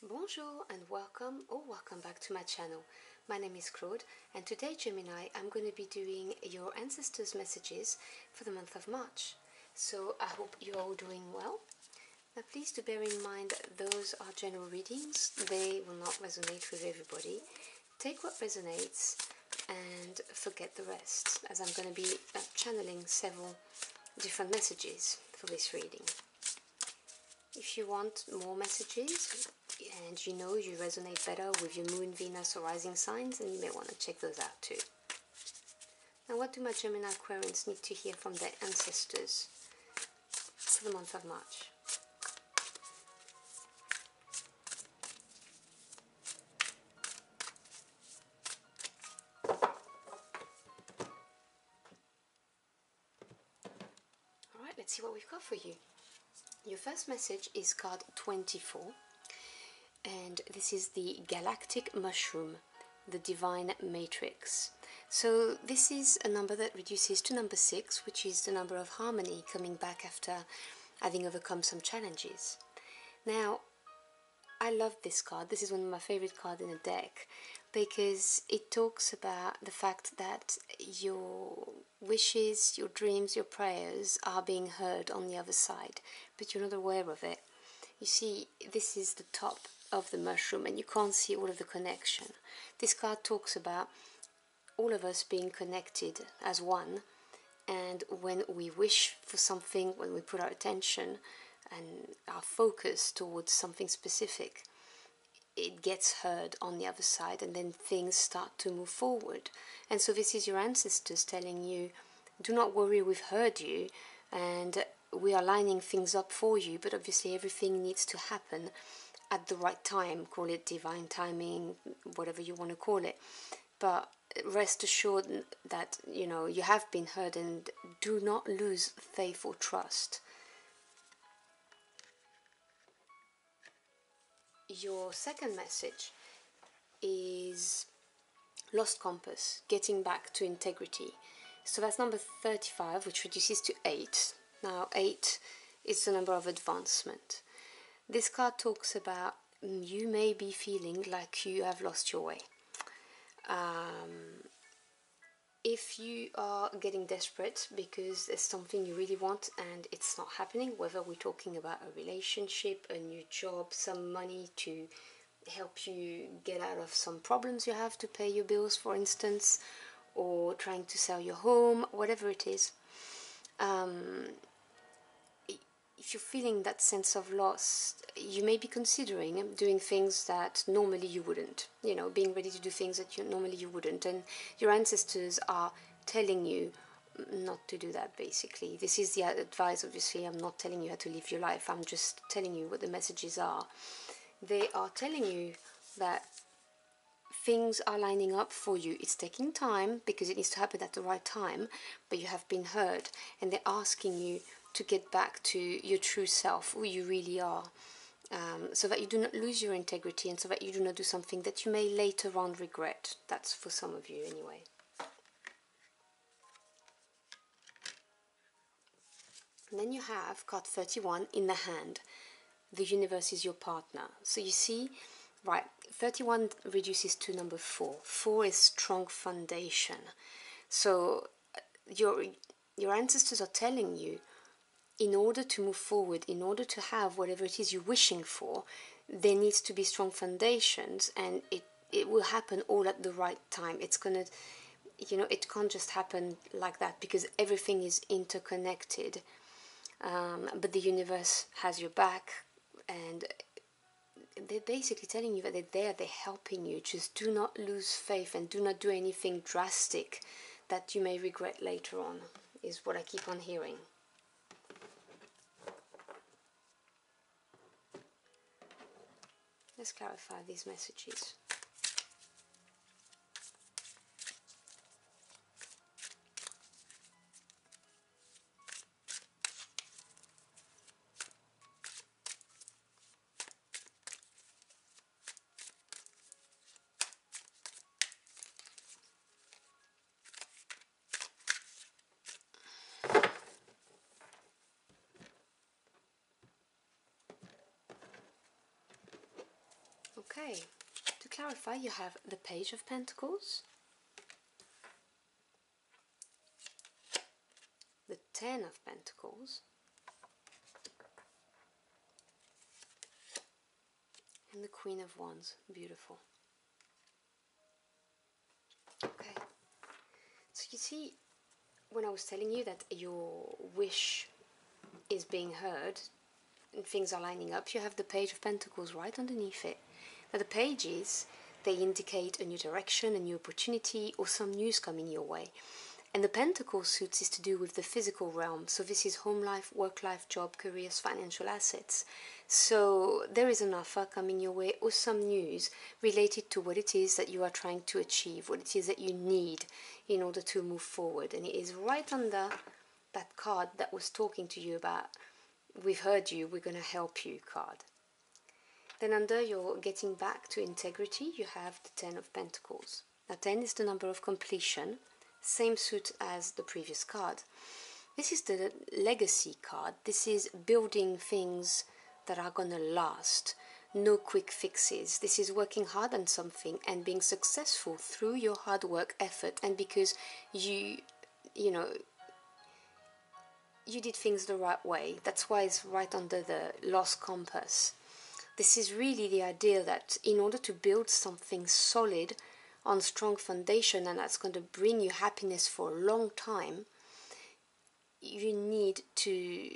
Bonjour and welcome back to my channel. My name is Claude, and today, Gemini, I'm going to be doing your ancestors' messages for the month of March. So I hope you're all doing well. Now please do bear in mind those are general readings. They will not resonate with everybody. Take what resonates and forget the rest, as I'm going to be channeling several different messages for this reading. If you want more messages and you know you resonate better with your moon, Venus or rising signs, then you may want to check those out too. Now, what do my Gemini Aquarians need to hear from their ancestors for the month of March? Alright, let's see what we've got for you. Your first message is card 24, and this is the Galactic Mushroom, the Divine Matrix. So this is a number that reduces to number 6, which is the number of harmony, coming back after having overcome some challenges. Now, I love this card. This is one of my favorite cards in the deck because it talks about the fact that your wishes, your dreams, your prayers are being heard on the other side, but you're not aware of it. You see, this is the top of the mushroom and you can't see all of the connection. This card talks about all of us being connected as one, and when we wish for something, when we put our attention and our focus towards something specific, it gets heard on the other side, and then things start to move forward. And so this is your ancestors telling you, do not worry, we've heard you and we are lining things up for you, but obviously everything needs to happen at the right time. Call it divine timing, whatever you want to call it, but rest assured that you have been heard, and do not lose faith or trust. Your second message is Lost Compass, getting back to integrity. So that's number 35, which reduces to 8. Now 8 is the number of advancement. This card talks about you may be feeling like you have lost your way. If you are getting desperate because there's something you really want and it's not happening, whether we're talking about a relationship, a new job, some money to help you get out of some problems you have to pay your bills, for instance, or trying to sell your home, whatever it is, if you're feeling that sense of loss, you may be considering doing things that normally you wouldn't, being ready to do things that normally you wouldn't, and your ancestors are telling you not to do that. Basically, this is the advice. Obviously, I'm not telling you how to live your life, I'm just telling you what the messages are. They are telling you that things are lining up for you. It's taking time because it needs to happen at the right time, but you have been heard, and they're asking you to get back to your true self, who you really are, so that you do not lose your integrity, and so that you do not do something that you may later on regret. That's for some of you anyway. And then you have card 31 in the hand. The universe is your partner. So you see, right, 31 reduces to number 4. 4 is strong foundation. So your ancestors are telling you, in order to move forward, in order to have whatever it is you're wishing for, there needs to be strong foundations, and it will happen all at the right time. It's gonna, it can't just happen like that because everything is interconnected. But the universe has your back, and they're basically telling you that they're there, they're helping you. Just do not lose faith and do not do anything drastic that you may regret later on, is what I keep on hearing. Let's clarify these messages. Okay, to clarify, you have the Page of Pentacles, the Ten of Pentacles, and the Queen of Wands. Beautiful. Okay, so you see, when I was telling you that your wish is being heard and things are lining up, you have the Page of Pentacles right underneath it. Now the pages, they indicate a new direction, a new opportunity, or some news coming your way. And the Pentacle suits is to do with the physical realm. So this is home life, work life, job, careers, financial assets. So there is an offer coming your way or some news related to what it is that you are trying to achieve, what it is that you need in order to move forward. And it is right under that card that was talking to you about, we've heard you, we're going to help you card. Then under your getting back to integrity, you have the Ten of Pentacles. Now 10 is the number of completion, same suit as the previous card. This is the legacy card. This is building things that are gonna last. No quick fixes. This is working hard on something and being successful through your hard work, effort, and because you know, you did things the right way. That's why it's right under the lost compass. This is really the idea that in order to build something solid on strong foundation and that's going to bring you happiness for a long time, you need to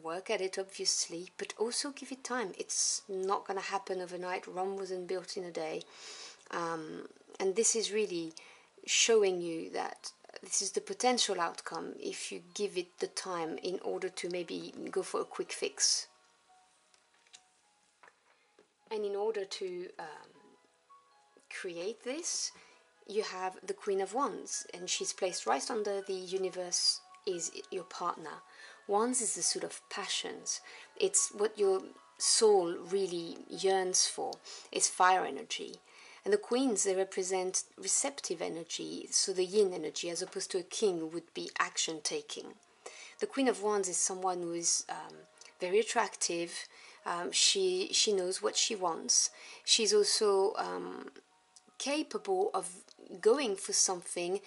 work at it, obviously, but also give it time. It's not going to happen overnight. Rome wasn't built in a day. And this is really showing you that this is the potential outcome if you give it the time in order to maybe go for a quick fix. And in order to create this, you have the Queen of Wands, and she's placed right under the universe is your partner. Wands is the suit of passions. It's what your soul really yearns for. It's fire energy. And the queens, they represent receptive energy, so the yin energy, as opposed to a king would be action taking. The Queen of Wands is someone who is very attractive. She knows what she wants. She's also capable of going for something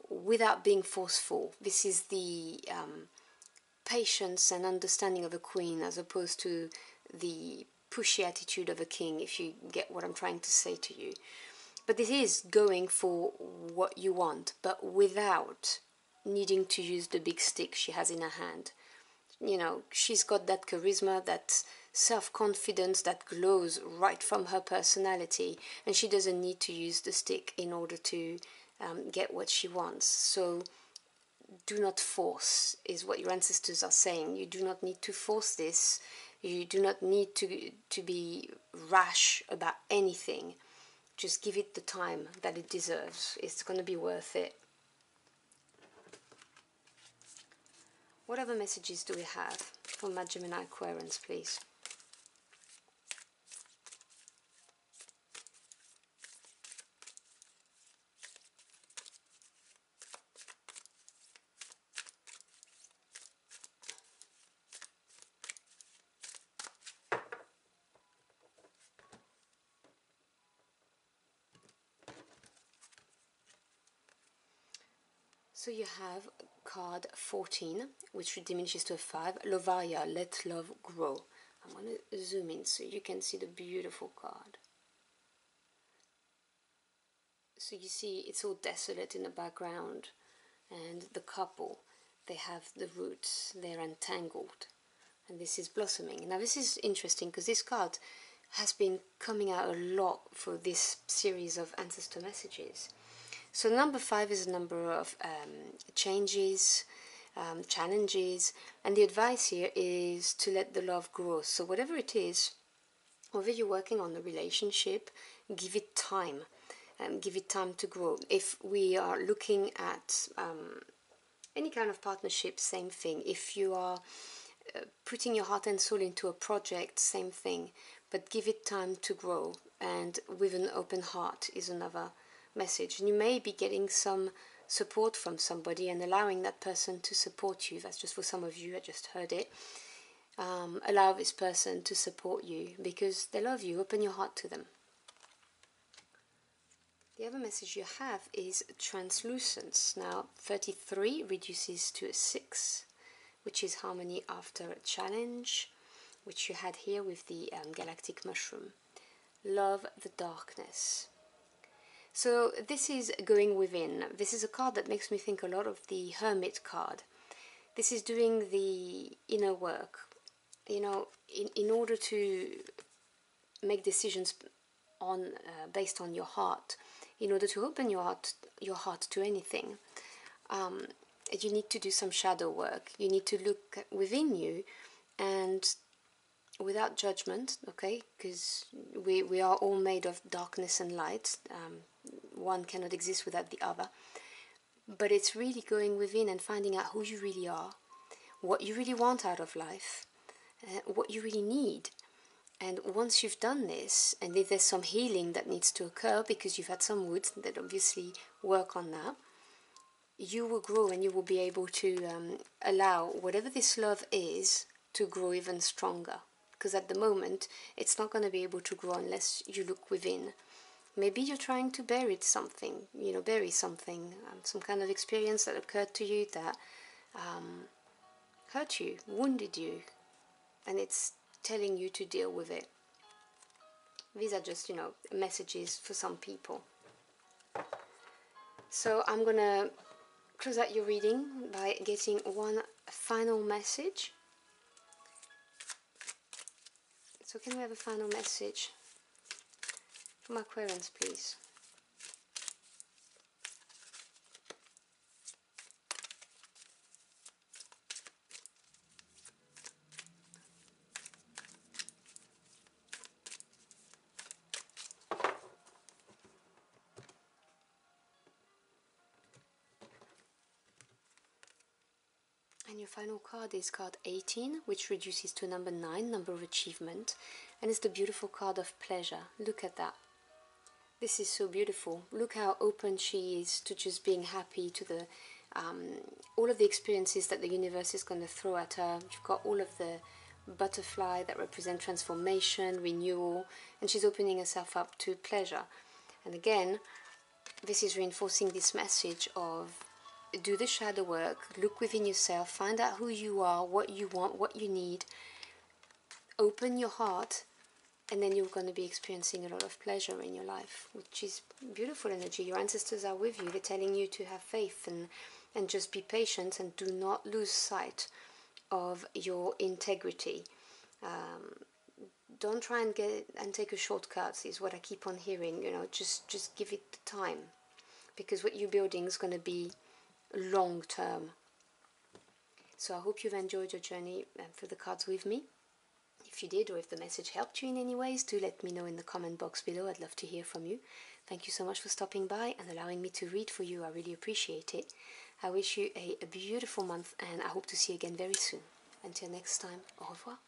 without being forceful. This is the patience and understanding of a queen as opposed to the pushy attitude of a king, if you get what I'm trying to say to you. But this is going for what you want, but without needing to use the big stick she has in her hand. You know, she's got that charisma, that self-confidence that glows right from her personality, and she doesn't need to use the stick in order to get what she wants. So do not force, is what your ancestors are saying. You do not need to force this. You do not need to be rash about anything. Just give it the time that it deserves. It's going to be worth it. What other messages do we have from my Gemini Aquarians, please? So you have card 14, which diminishes to a 5. Lovaria, let love grow. I'm going to zoom in so you can see the beautiful card. So you see it's all desolate in the background, and the couple, they have the roots, they're entangled, and this is blossoming. Now this is interesting because this card has been coming out a lot for this series of ancestor messages. So number 5 is a number of changes, challenges, and the advice here is to let the love grow. So whatever it is, whether you're working on the relationship, give it time. Give it time to grow. If we are looking at any kind of partnership, same thing. If you are putting your heart and soul into a project, same thing. But give it time to grow, and with an open heart is another message. And you may be getting some support from somebody and allowing that person to support you. That's just for some of you, I just heard it. allow this person to support you because they love you. Open your heart to them. The other message you have is translucence. Now 33 reduces to a 6, which is harmony after a challenge, which you had here with the galactic mushroom. Love the darkness. So this is going within. This is a card that makes me think a lot of the Hermit card. This is doing the inner work. You know, in order to make decisions on based on your heart, in order to open your heart to anything, you need to do some shadow work. You need to look within you, and without judgment, okay, because we are all made of darkness and light. One cannot exist without the other. But it's really going within and finding out who you really are, what you really want out of life, what you really need. And once you've done this, and if there's some healing that needs to occur because you've had some wounds, that obviously work on that, you will grow and you will be able to allow whatever this love is to grow even stronger. Because at the moment, it's not going to be able to grow unless you look within. Maybe you're trying to bury something, some kind of experience that occurred to you that hurt you, wounded you, and it's telling you to deal with it. These are just, messages for some people. So I'm going to close out your reading by getting one final message. So can we have a final message from Aquarians, please? And your final card is card 18, which reduces to number 9, number of achievement, and it's the beautiful card of pleasure. Look at that. This is so beautiful. Look how open she is to just being happy, to the all of the experiences that the universe is going to throw at her. You've got all of the butterfly that represent transformation, renewal, and she's opening herself up to pleasure. And again, this is reinforcing this message of do the shadow work, look within yourself, find out who you are, what you want, what you need, open your heart, and then you're going to be experiencing a lot of pleasure in your life, which is beautiful energy. Your ancestors are with you. They're telling you to have faith and just be patient and do not lose sight of your integrity. Don't try and take a shortcut, is what I keep on hearing. Just give it the time, because what you're building is going to be long term. So I hope you've enjoyed your journey through the cards with me. If you did, or if the message helped you in any ways, do let me know in the comment box below. I'd love to hear from you. Thank you so much for stopping by and allowing me to read for you. I really appreciate it. I wish you a beautiful month, and I hope to see you again very soon. Until next time, au revoir.